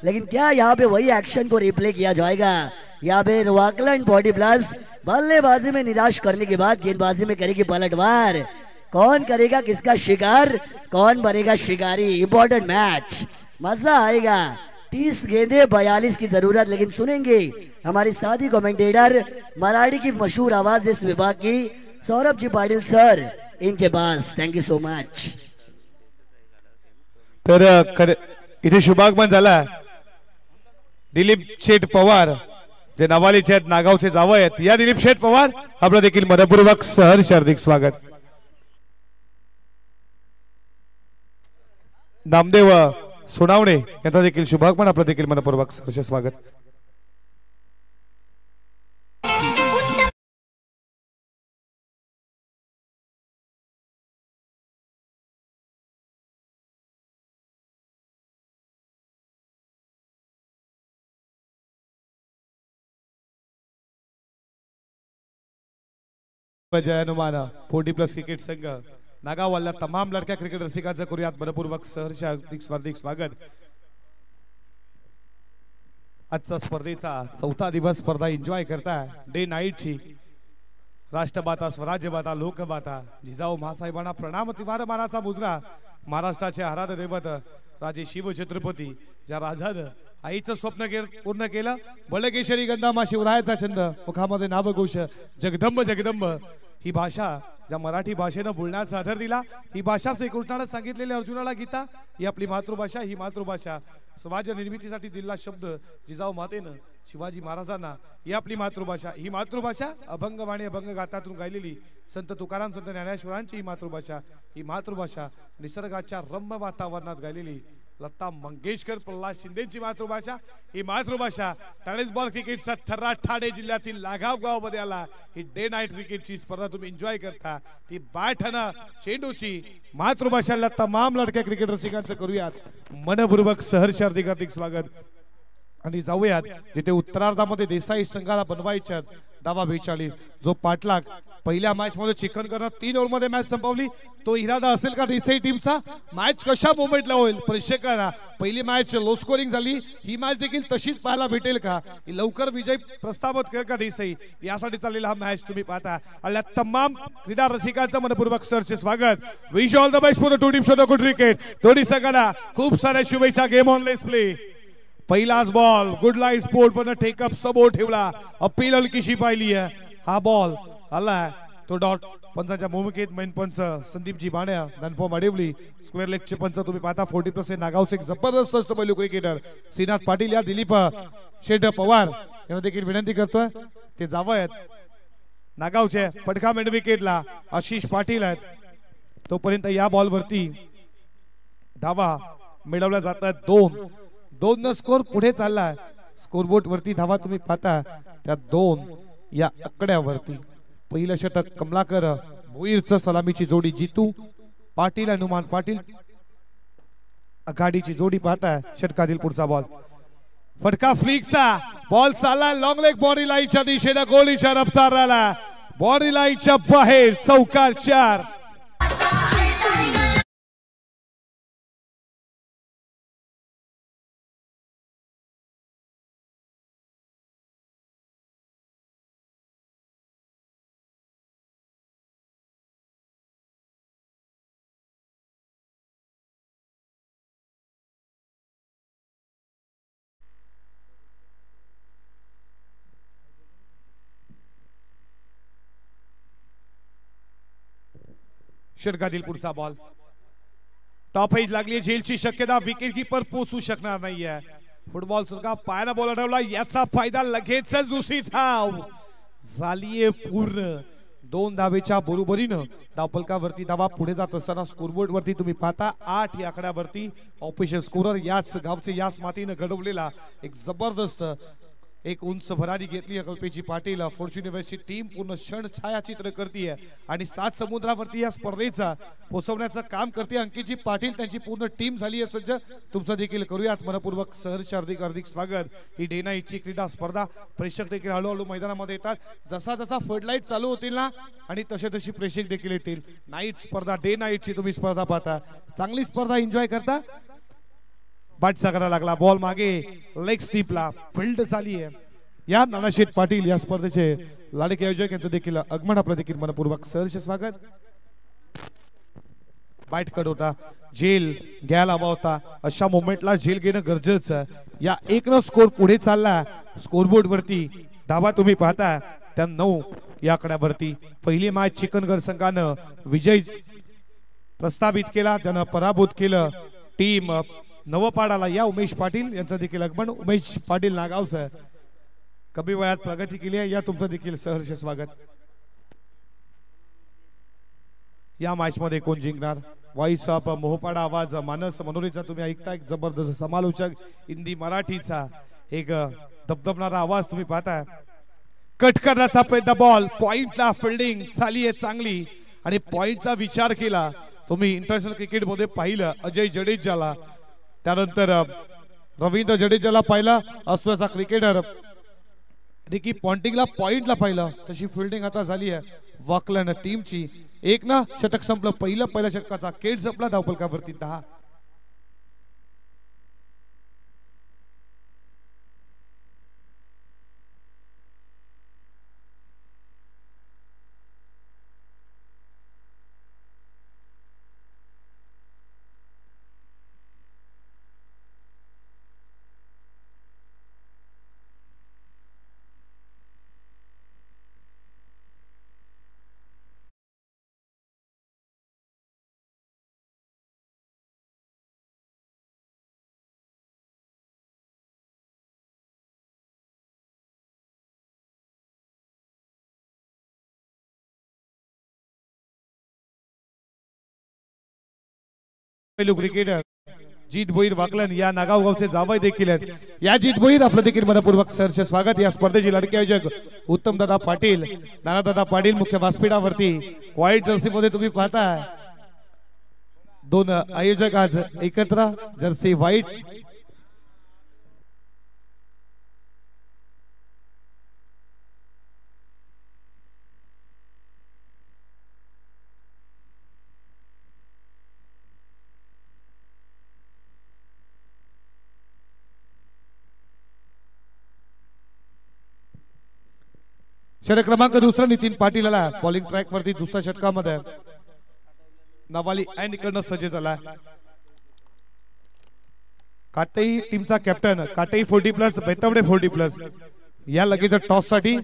लेकिन क्या यहाँ पे वही एक्शन को रिप्ले किया जाएगा? यहाँ पे वाकलन 40+ बल्लेबाजी में निराश करने के बाद गेंदबाजी में करेगी पलटवार। कौन करेगा किसका शिकार, कौन बनेगा शिकारी? इंपॉर्टेंट मैच, मजा आएगा। 30 गेंदें 42 की जरूरत, लेकिन सुनेंगे हमारी साथी कमेंटेटर मराठी की मशहूर आवाज इस विभाग की सौरभ जी पाटिल सर, इनके पास। Thank you so much.
तर इथे शुभागमन झाला दिलीप शेठ पवार, जे नवालीचे आहेत, नागावचे जावई आहेत। या दिलीप शेठ पवार आपलं देखील मनपूर्वक सहर्ष हार्दिक स्वागत। नामदेव सोनावणे यांचा देखील शुभागमन आपलं देखील मनपूर्वक सहर्ष स्वागत। जय हनुमान 40+ क्रिकेट संघ नागावला तमाम लडक्या क्रिकेट रसिकांचं करूयात मनपूर्वक सहर्ष हार्दिक स्वागत। आजचा स्पर्धेचा चौथा दिवस स्पर्धा एन्जॉय करता डे नाईटची राष्ट्रबाता स्वराज्यबाता लोकबाता जिजाऊ महासाहेबांना प्रणाम तिवार मानाचा मुजरा महाराष्ट्राचे आराध्य दैवत राजे शिवछत्रपती ज्या राजानं आईचं स्वप्न पूर्ण केलं बळकेशरी गंधामा शिवरायाचा छंद मुखामध्ये नावघोष जगदंब जगदंब ही भाषा ज्या मराठी भाषेनं बोलण्याचा आधार दिला ही भाषा श्रीकृष्णाने सांगितलेली अर्जुनाला गीता ही आपली मातृभाषा ही मातृभाषा स्वराज्य निर्मितीसाठी दिलेला शब्द जिजाऊ मातेनं शिवाजी महाराजांना ही आपली मातृभाषा ही मातृभाषा अभंगवाणी अभंग गाथातून गायलेली संत तुकाराम संत ज्ञानेश्वरांची ही मातृभाषा निसर्गाच्या रम्य वातावरणात गायलेली लता मंगेशकर प्रल्हाद शिंदेची मातृभाषा ही मातृभाषा टाळेस बॉल क्रिकेटचा थर्रा ठाणे जिल्ह्यातील लागाव गावामध्ये आला ही डे नाईट क्रिकेटची स्पर्धा तुम्ही एन्जॉय करता ती बॅटनं चेंडूची मातृभाषाला तमाम लडक्या क्रिकेट रसिकांचं करूयात मनपूर्वक सहर्ष हार्दिक स्वागत आणि जाऊयात जिथे उत्तरार्धामध्ये देसाई संघाला बनवायच्या धावा 42 जो पाटलाग पहिल्या मॅच मध्ये चिकन करत 3 ओव्हर मध्ये मॅच संपवली तो इरादा असेल का देसाई टीमचा मॅच कशा मोमेंटला होईल प्रेक्षकांना पहिली मॅच लो स्कोरिंग झाली ही मॅच देखील तशीच पाहायला भेटेल का लवकर विजय प्रस्थापित कर का देसाई यासाठी चाललेला हा मॅच तुम्ही पाहता आल्या तमाम क्रीडा रसिकांचं मनपूर्वक सरचे स्वागत wish all the best for the two teams of the cricket दोन्ही संघांना खूप साऱ्या शुभेच्छा गेम ऑन लेट्स प्ले पहिलाच बॉल गुड लाईन स्पोर्ट पण टेकअप सबो ठेवला अपील हलकीशी पाहिली आहे हा बॉल आला तो डॉट पंचाच्या भूमिकेत मेन पंच संदीपजी बाण्या धनपो माडिवली स्क्वेअर लेगचे पंच तुम्ही पाहता 40+ नागावचे एक जबरदस्त अष्टपैलू क्रिकेटर श्रीनाथ पाटील या दिलीप शेठ पवार यांना देखील विनंती करतोय ते जावयात नागावचे फटका मेंड विकेटला आशिष पाटील आहेत तोपर्यंत या बॉल वरती धावा मिळवल्या जातात 2 न स्कोर पुढे चालला स्कोरबोर्ड वरती धावा तुम्ही पाहता त्या 2 या आकड्यावरती पहिलं षटक कमलाकर भोईरचं सलामीची जोडी जितू पाटील हनुमान पाटील आघाडीची जोडी पाहता षटकातील पुढचा बॉल फटका फ्लिकचा बॉल चालला लॉंग लेग बॉडी लाईनच्या दिशेने गोलीच्या रफ्तार आला बॉडी लाईनच्या बाहेर चौकार 4 षटकातील पुढचा बॉल टॉप एज लागली झेलची शक्यता विकेट कीपर पोहोचू शकणार नाहीये फुटबॉल सुद्धा पायाला बॉल अडवला याचा फायदा लगेचच दुसरी धाव झालीये पूर्ण 2 धावेच्या बरोबरीनं धावफलकावरती धावा पुढे जात असताना स्कोरबोर्ड वरती तुम्ही पाहता 8 या आकड्यावरती ऑफिशियल स्कोरर याच गावचे याच मातीनं घडवलेला एक जबरदस्त एक उंच भरारी घेतली कल्पेची पाटील फॉर्च्यून युनिव्हर्सिटी टीम पूर्ण क्षण छायाचित्र करते आणि 7 समुद्रावरती या स्पर्धेचा पोहोचवण्याचं काम करते अंकितजी पाटील त्यांची पूर्ण टीम झाली आहे सज्ज तुमचं देखील करूयात मनपूर्वक सहर्ष हार्दिक स्वागत ही डे नाईटची क्रीडा स्पर्धा प्रेक्षक देखील हळूहळू मैदानामध्ये येतात जसा जसा फ्लडलाईट चालू होतील ना आणि तसे प्रेक्षक देखील येतील नाईट स्पर्धा डे नाईटची तुम्ही स्पर्धा पाहता चांगली स्पर्धा एन्जॉय करता बाटचा करा लागला बॉल मागे लेग स्टीपला फिल्ड झाली आहे या नानाशेठ पाटील या स्पर्धेचे लाडके आयोजक यांचं देखील आगमन आपलं देखील मनपूर्वक सहर्ष स्वागत बाईट कट होता झेल घ्यायला हवा होता अशा मोमेंटला झेल घेणं गरजेचं आहे या 1 न स्कोर पुढे चालला स्कोरबोर्ड वरती धावा तुम्ही पाहता त्या 9 या आकड्यावरती पहिली मॅच चिकनगड संघानं विजय प्रस्थापित केला त्यानं पराभूत केलं टीम नवपाडाला या उमेश पाटील यांचं देखील आगमन उमेश पाटील नागावचं कमी वयात प्रगती केली आहे या तुमचं देखील सहर्ष स्वागत या मॅच मध्ये कोण जिंकणार व्हॉइस ऑफ मोहपाडा आवाज मानस मनोरीचा तुम्ही ऐकता एक जबरदस्त समालोचक हिंदी मराठीचा एक दबदबणारा आवाज तुम्ही पाहताय कट करण्याचा प्रयत्न बॉल पॉइंटला फिल्डिंग झाली आहे चांगली आणि पॉइंटचा विचार केला तुम्ही इंटरनॅशनल क्रिकेट मध्ये पाहिलं अजय जडेजाला त्यानंतर रवींद्र जडेजाला पाहिला असल्याचा क्रिकेटर देखील पॉइंटिंगला पॉइंटला पाहिलं तशी फिल्डिंग आता झाली आहे वाकलन टीमची. एक ना षटक संपलं पहिल्या षटकाचा केट संपला धावफलकावरती 10. क्रिकेटर जीत भोईर वाकलन या नागाव गावचे जावई देखील आहेत. या जीत भोईर आपलं देखील मनपूर्वक सहर्ष स्वागत. या स्पर्धेचे लाडके आयोजक उत्तम दादा पाटील, नाना दादा पाटील मुख्य व्यासपीठावरती. व्हाईट जर्सी मध्ये तुम्ही पाहता दोन आयोजक आज एकत्र जर्सी व्हाईट. षटक क्रमांक दुसरा नितीन पाटील आला बॉलिंग ट्रॅक वरती दुसऱ्या षटकामध्ये. नवाली अँड इकडनं सज्ज झाला. काटई टीमचा कॅप्टन काटई 40+ बेतवडे 40+. या लगेच टॉस साठी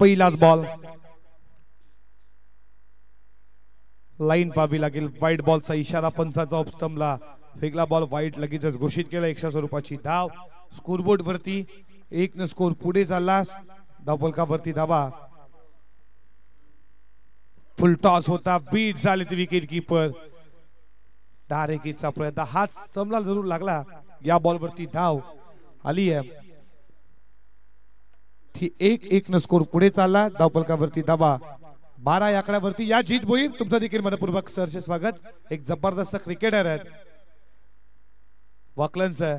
पहिलाच बॉल लाईन पाहावी लागेल. वाईट बॉलचा इशारा पंचाचा ऑफ स्टंपला फेकला बॉल वाईट लगेचच घोषित केला. 100 स्वरूपाची धाव. स्कोरबोर्ड वरती 1 स्कोर पुढे चालला. धावफलकावरती धावा. फुल टॉस होता बीट झाले विकेट किपर. डायरेक्टचा प्रयत्न हात समला जरूर लागला. या बॉल वरती धाव आली आहे. 1-1 स्कोर पुढे चालला. धावफलकावरती धावा 12 या आकड्यावरती. या जीत भोईर तुमचं देखील मनपूर्वक सहर्ष स्वागत. एक जबरदस्त क्रिकेटर आहेत वाकलनचं.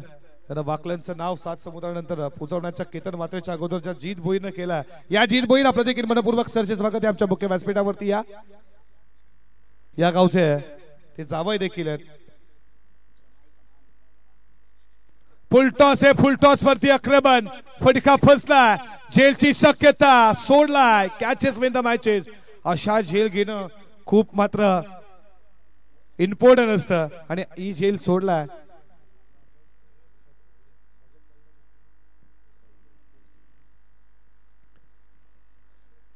तर वाकलनचं नाव 7 समुद्रानंतर पोचवण्याच्या केतन मात्रेच्या अगोदरच्या जीत भोईरनं केला. या जीत भोईर आपलं देखील मनपूर्वक सहर्ष स्वागत आहे आमच्या मुख्य व्यासपीठावरती. या गावचे ते जावई देखील आहेत. फुल टॉस आहे. फुल टॉस वरती आक्रमण. फटका फसला. झेलची शक्यता सोडलाय. Catches win the matches. अशा झेल घेणं खूप मात्र इम्पॉर्टंट असतं आणि ही झेल सोडलाय.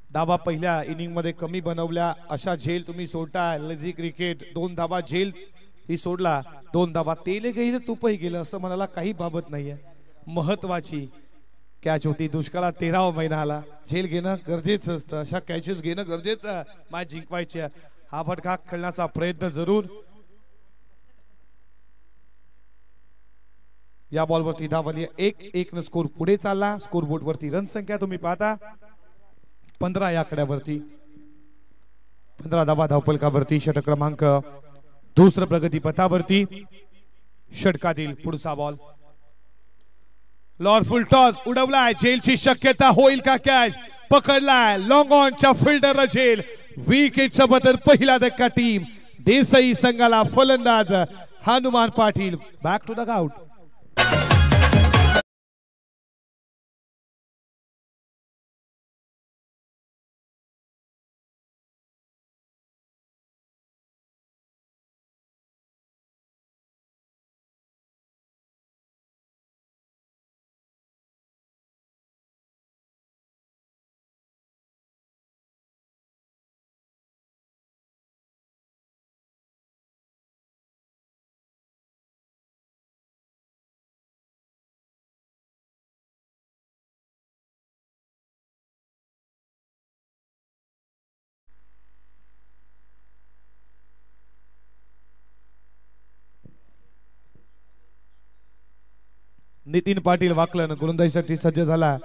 धावा पहिल्या इनिंग मध्ये कमी बनवल्या. अशा झेल तुम्ही सोडताय. लजी क्रिकेट 2 धावा झेल ही सोडला. 2 धावा तेल गेलं तुपही गेलं असं म्हणायला काही बाबत नाहीये. महत्वाची कॅच होती. दुष्काळात 13वा महिना आला. झेल घेणं गरजेचं असतं. अशा कॅचेस घेणं गरजेचं. मॅच जिंकवायची. हा फटका खेळण्याचा प्रयत्न जरूर. या बॉल वरती धाव आली. 1-1 स्कोर पुढे चालला. स्कोरबोर्ड वरती रन संख्या तुम्ही पाहता 15 या आकड्यावरती. 15 धावा धावफलकावरती. षटक क्रमांक दुसरं प्रगती पथावरती. षटकातील पुढचा बॉल. लॉर्ड फुल टॉस उडवलाय. झेलची शक्यता होईल का कॅच. पकडलाय लॉंग ऑनच्या फिल्डर झेल. विकेटचा बदल पहिला धक्का टीम देसाई संघाला. फलंदाज Hanuman Patil. Back to the out. Nitin Patil Vaklan गोलंदाजीसाठी सज्ज झाला.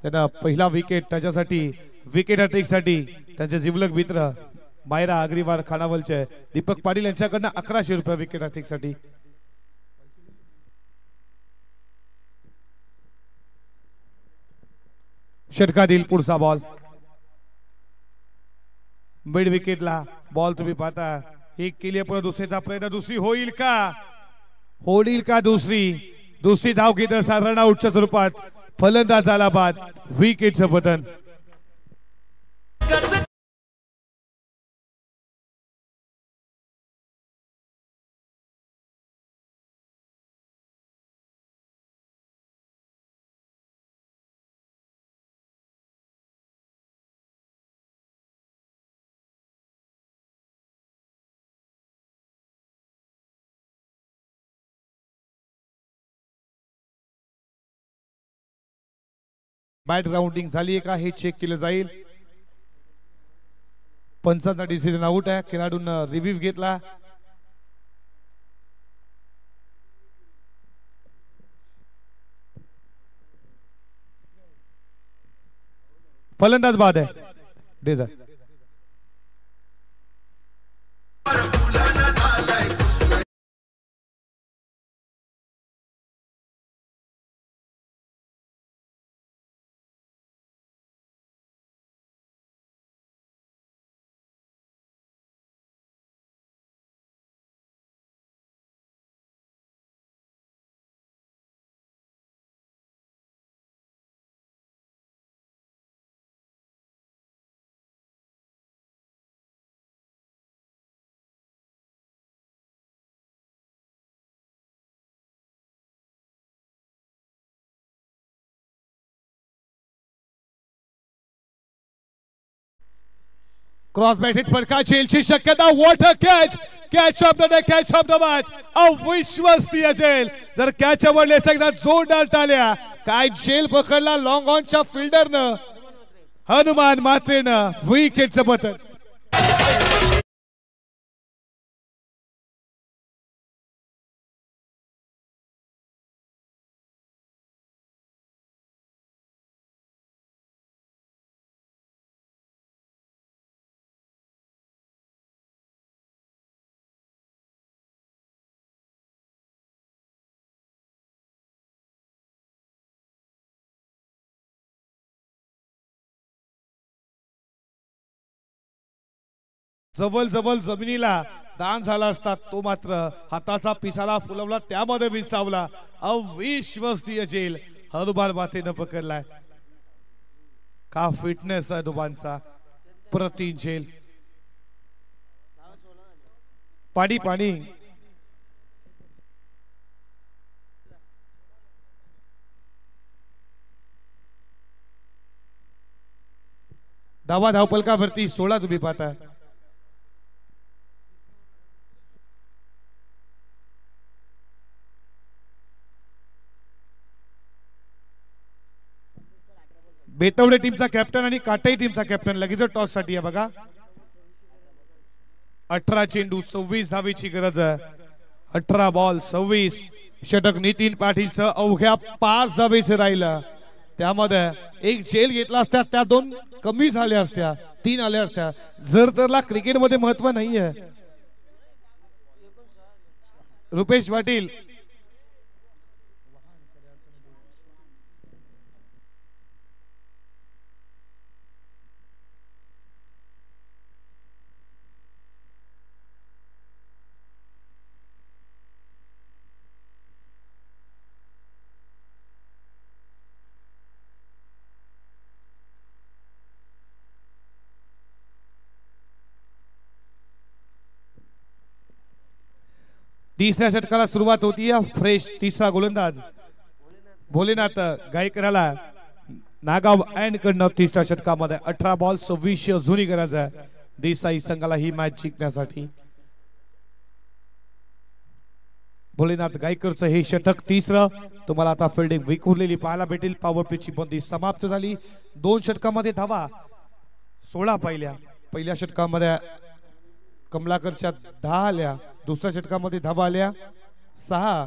त्यांना पहिला विकेट त्याच्यासाठी विकेट हॅट्रिक साठी त्यांचे जिवलग मित्र मायरा अग्रवाल खानावलचे दीपक पाटील यांच्याकडनं 1100 रुपये विकेट हॅट्रिक साठी. षटकातील पुढचा बॉल मिड विकेटला बॉल तुम्ही पाहता एक केली पण दुसरीचा प्रयत्न दुसरी होईल का दुसरी धाव घेत रन आउटच्या स्वरूपात फलंदाज झाला बाद विकेटचं पतन बॅट राउंडिंग झाली का हे चेक केलं जाईल पंचांचा डिसिजन आउट आहे खेळाडूंना रिव्ह्यू घेतला फलंदाज बाद आहे डेझा क्रॉस बॅट हिट फटका झेलची शक्यता what a catch of the day catch of the match अविश्वसनीय झेल जर कॅच आवडले एकदा जोरदार टाळ्या काय झेल पकडला लॉंग ऑनच्या फिल्डरनं हनुमान मात्रेनं विकेटचं पतन जवळ जवळ जमिनीला दान झाला असता तो मात्र हाताचा पिसारा फुलवला त्यामध्ये विसावला अविश्वसनीय झेल हनुमान मातेनं पकडलाय का फिटनेस आहे हनुमानचा प्रतिन झेल पाणी धावपलकावरती 16 तुम्ही पाहता बेतवडे टीमचा कॅप्टन आणि काटाई टीमचा कॅप्टन लगेच टॉस साठी आहे बघा 18 चेंडू 26 धावेची गरज आहे 18 बॉल 26 षटक नितीन पाटीलचं अवघ्या 5 धावेचे राहिलं त्यामध्ये एक झेल घेतला असता त्या 2 कमी झाल्या असत्या 3 आल्या असत्या जर तरला क्रिकेटमध्ये महत्व नाहीये रुपेश पाटील तीसऱ्या षटकाला सुरुवात होती फ्रेश तिसरा गोलंदाज भोलेनाथ गायकराला नागाव अँड कडनं तिसऱ्या षटकामध्ये 18 बॉल 26 अजूनही गरज आहे देसाई संघाला ही मॅच जिंकण्यासाठी भोलेनाथ गायकरचं हे षटक तिसरं तुम्हाला आता फिल्डिंग विखुरलेली पाहायला भेटेल पॉवर प्लेची बंदी समाप्त झाली 2 षटकामध्ये धावा 16 पहिल्या षटकामध्ये कमलाकरच्या 10 आल्या दुसऱ्या षटकामध्ये धावा आल्या 6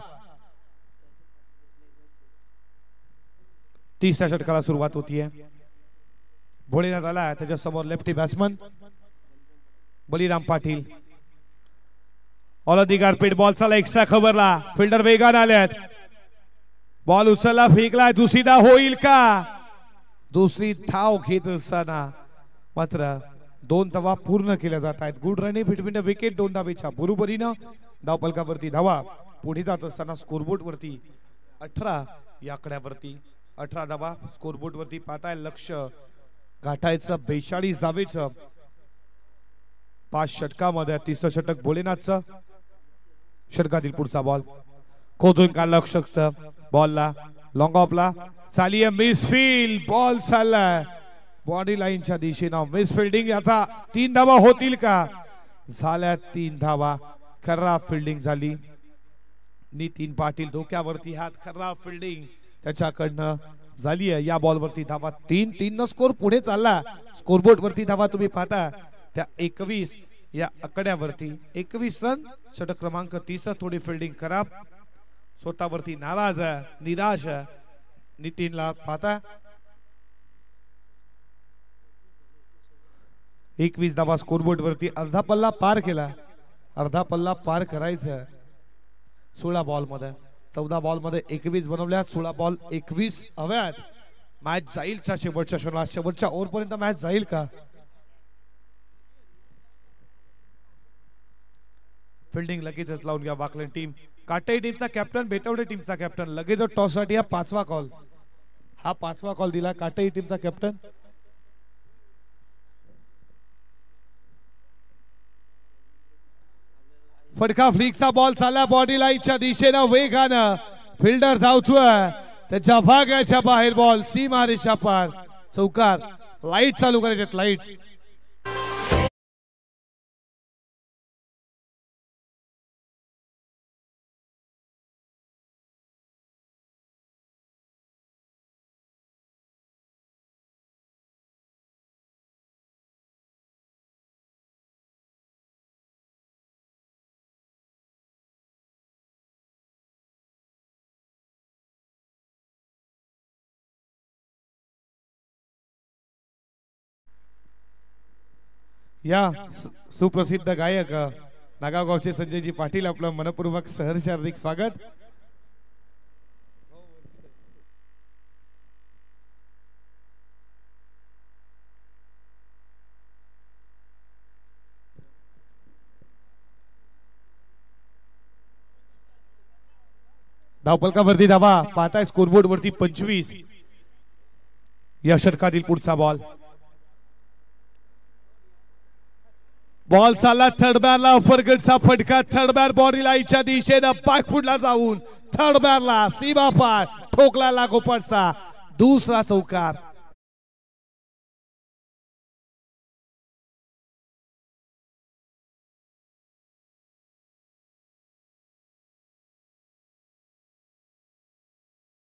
तिसऱ्या षटकाला सुरुवात होतीये भोलेनाथ आला त्याच्या समोर lefty batsman Baliram Patil all the गारपीट बॉल चाला एक्स्ट्रा खबरला फिल्डर वेगान आल्यात बॉल उचलला फेकला दुसरीदा होईल का दुसरी धाव घेत असताना मात्र 2 धावा पूर्ण केल्या जात आहेत. Good running between the wicket. 2 धावेच्या बरोबरीनं धावपलकावरती धावा पुढे जात असताना स्कोरबोर्ड वरती 18 या आकड्यावरती 18 धावा स्कोरबोर्ड वरती पाहताय. लक्ष गाठायचं 42 धावेचं 5 षटकामध्ये. तिसरं षटक भोलेनाथचं. षटकातील पुढचा बॉल खोदून काढला शकत. बॉलला लॉंग ऑफला चाली मिसफिल्ड. बॉल चाललाय बॉडी लाईनच्या दिशेनं. Miss fielding. याचा 3 धावा होतील का? झाल्या 3 धावा. खराब फिल्डिंग झाली. नितीन पाटील डोक्यावरती हात. खराब फिल्डिंग त्याच्याकडनं झाली आहे. या बॉल वरती धावा 3 न स्कोर पुढे चालला. स्कोरबोर्ड वरती धावा तुम्ही पाहता त्या 21 या आकड्यावरती 21 रन. षटक क्रमांक 30. थोडी फिल्डिंग खराब. स्वतःवरती नाराज निराश नितीनला पाहता. 21 धावा स्कोरबोर्ड वरती. अर्धा पल्ला पार केला. अर्धा पल्ला पार करायचा 16 बॉल मध्ये. 14 बॉल मध्ये 21 बनवल्या. 16 बॉल 21 हव्यात. मॅच जाईल का शेवटच्या क्षणाला? शेवटच्या ओव्हर पर्यंत मॅच जाईल का? फिल्डिंग लगेचच लावून घ्या वाकलन टीम. काटाई टीमचा कॅप्टन, बेतवडे टीमचा कॅप्टन. लगेच टॉस साठी हा 5वा कॉल. हा 5वा कॉल दिला काटाई टीमचा कॅप्टन. फटका फ्लिकचा बॉल चालला बॉडी लाईनच्या दिशेनं वेगानं. फिल्डर धावतोय त्याच्या भागाच्या बाहेर. बॉल सीमा रेषा पार. चौकार. लाईट चालू करायच्यात. लाईट्स. या सुप्रसिद्ध गायक नागावचे संजयजी पाटील आपलं मनपूर्वक सहर्ष हार्दिक स्वागत. धावपलकावरती धावा पाहताय. स्कोरबोर्ड वरती 25. या षटकातील पुढचा बॉल. बॉल चालला थर्ड बॅरला. ऑफरगडचा फटका. थर्ड बॅर बॉडी लाईनच्या दिशेनं पाकफुडला जाऊन थर्ड बॅरला सीमा पार ठोकला लागोपाठचा दुसरा चौकार.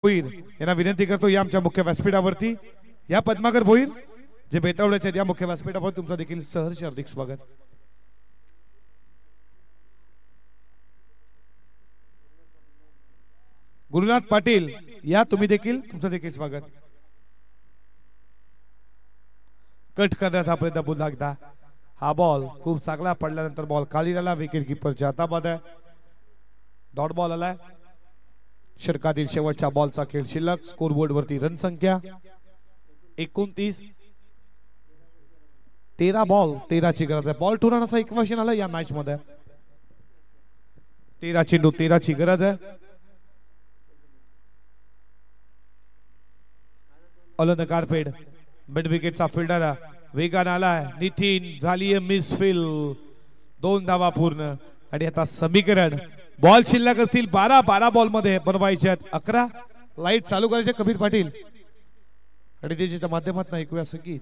भोईर यांना विनंती करतो या आमच्या मुख्य व्यासपीठावरती. या पद्माकर भोईर जे बेतावड्याचे या मुख्य व्यासपीठावर तुमचं देखील सहर्ष हार्दिक स्वागत. गुरुनाथ पाटील या तुम्ही देखील तुमचं देखील स्वागत. कट करण्याचा प्रयत्न पुन्हा एकदा. हा बॉल खूप चांगला पडल्यानंतर बॉल खाली आला. विकेट कीपरच्या हातामध्ये आहे. डॉट बॉल आलाय. षटकातील शेवटच्या बॉलचा खेळ शिल्लक. स्कोरबोर्ड वरती रन संख्या 29. 13 बॉल 13 ची गरज आहे. बॉल टू रन असा इक्वेशन आलं या मॅच मध्ये. 13 चेंडू 13 ची गरज आहे. ऑन द कार्पेट मिड विकेटचा फिल्डर वेगान आलाय. नितीन झाली मिसफिल्ड. 2 धावा पूर्ण. आणि आता समीकरण बॉल शिल्लक असतील 12 बॉल मध्ये बनवायचे आहेत 11. लाईट चालू करायचे कबीर पाटील आणि त्याच्या माध्यमातून ऐकूया संगीत.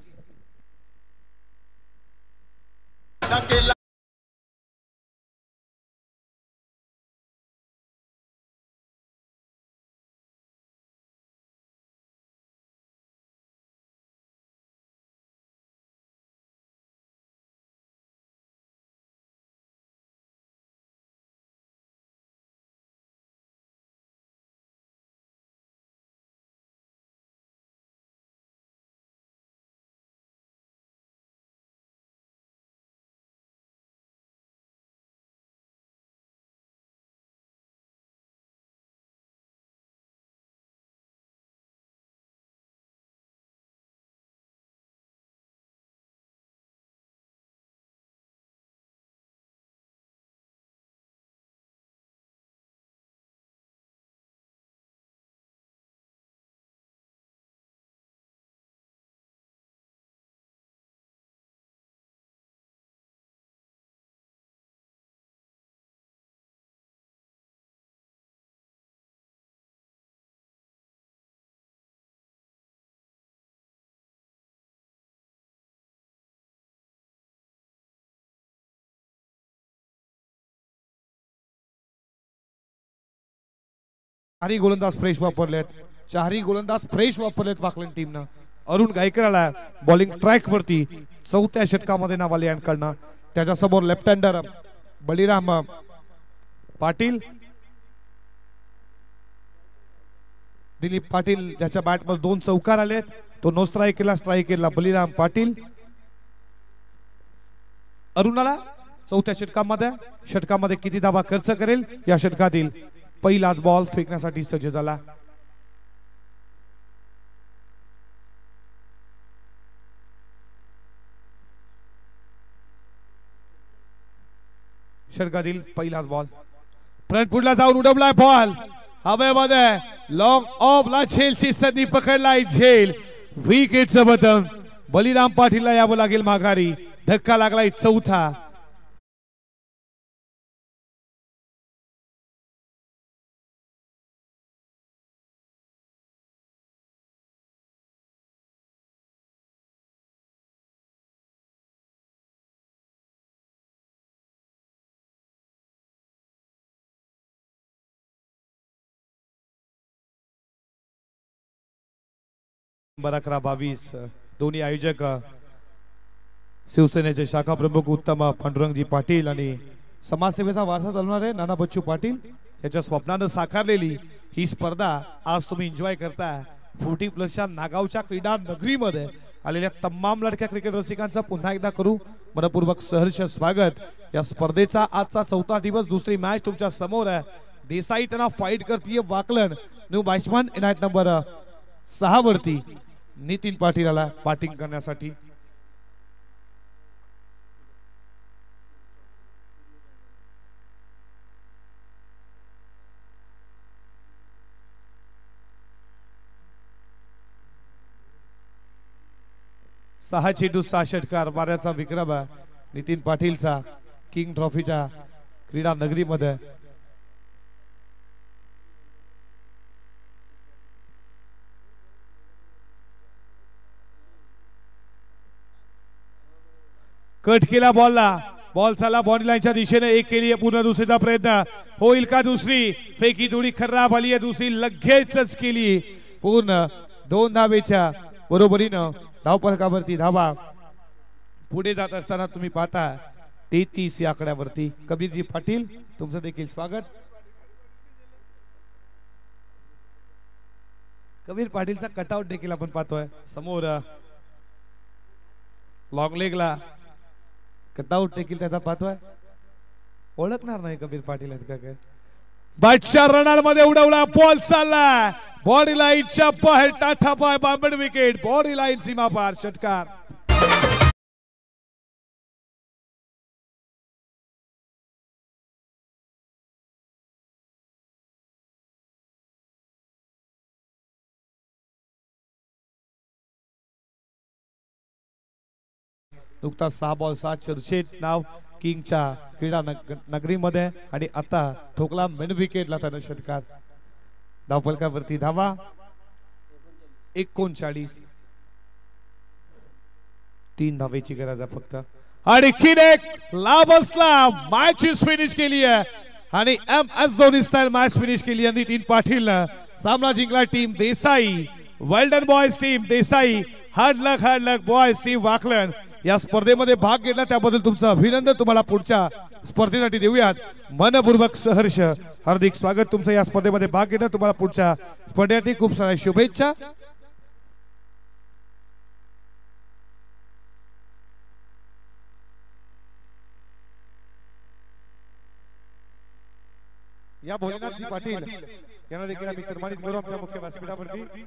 चारही गोलंदाज फ्रेश वापरलेत. चारही गोलंदाज फ्रेश वापरलेत वाकलन टीमनं. अरुण गायकराला बॉलिंग ट्रॅक वरती चौथ्या षटकामध्ये नावाले आणकडनं. त्याच्यासमोर लेफ्ट हँडर बलिराम पाटील. दिलीप पाटील ज्याच्या बॅट मध्ये 2 चौकार आलेत. तो नो स्ट्राईक केला. स्ट्राईक केला बलिराम पाटील. अरुणाला चौथ्या षटकामध्ये किती धावा खर्च करेल या षटकातील पहिलाच बॉल फेकण्यासाठी सज्ज झाला. षटकातील पहिलाच बॉल फ्रंट फुटला जाऊन उडवलाय बॉल हवेमध्ये. लॉंग ऑफ ला झेलची संधी पकडलाय झेल. विकेटचं बटन बलिराम पाटीलला यावं लागेल माघारी. धक्का लागलाय चौथा. नंबर 11-22 दोन्ही आयोजक शिवसेनेचे शाखा प्रमुख उत्तम पांडुरंगजी पाटील आणि समाजसेवेचा वारसा चालवणारे नाना बच्चू पाटील याच्या स्वप्नानं साकारलेली ही स्पर्धा आज तुम्ही एन्जॉय करताय. 40+ नागावच्या क्रीडा नगरीमध्ये आलेल्या तमाम लडक्या क्रिकेट रसिकांचा पुन्हा एकदा करू मनपूर्वक सहर्ष स्वागत. या स्पर्धेचा आजचा चौथा दिवस. दुसरी मॅच तुमच्या समोर आहे. देसाई त्यांना फाईट करतीये वाकलन. न्यू बॅट्समन इनायत नंबर 6 वरती नितीन पाटीलला बॅटिंग करण्यासाठी. सहा चेंडू 6 षटकार मारण्याचा विक्रम नितीन पाटीलचा किंग ट्रॉफीच्या क्रीडा नगरीमध्ये. कट केला बॉलला. बॉल चालला बॉडी लाईनच्या दिशेने. एक केली पूर्ण. दुसरीचा प्रयत्न होईल का? दुसरी फेकी थोडी खराब आली आहे. दुसरी लगेचच केली पूर्ण. 2 धावेच्या बरोबरीनं धावफलकावरती धावा पुढे जात असताना तुम्ही पाहता 33 या आकड्यावरती. कबीरजी पाटील तुमचं देखील स्वागत. कबीर पाटीलचा कटआउट देखील आपण पाहतोय समोर. लॉंग लेगला कटआउट देखील त्याचा पाहतोय. ओळखणार नाही कबीर पाटील आहेत का काय. बादशाह रनर मध्ये उडवला. बॉल चालला बॉडी लाईनच्या बाहेर. टाटा पाय बांबड विकेट. बॉडी लाईन सीमा पार. षटकार. नुकताच 6 बॉल 7 चर्चेत नाव किंगच्या क्रीडा नगरीमध्ये आणि आता ठोकला मेन विकेटला त्यानं षटकार. धावफलकावरती धावा 39. 3 धावेची गरज आहे फक्त. आणखीन एक लाभ असला. मॅच फिनिश केली आहे आणि MS Dhoni style match finish केली आहे नितीन पाटील. सामना जिंकला team Desai. Well done boys team Desai. Hard luck boys team Vaklan. या स्पर्धेमध्ये भाग घेतला त्याबद्दल तुमचं अभिनंदन. तुम्हाला पुढच्या स्पर्धेसाठी देऊयात मनपूर्वक सहर्ष हार्दिक स्वागत. तुमचं या स्पर्धेमध्ये भाग घेतला. तुम्हाला पुढच्या स्पर्धेसाठी खूप साऱ्या शुभेच्छा. या भोलेनाथजी पाटील यांना देखील आम्ही सन्मानित करू आमच्या मुख्य व्यासपीठावरती.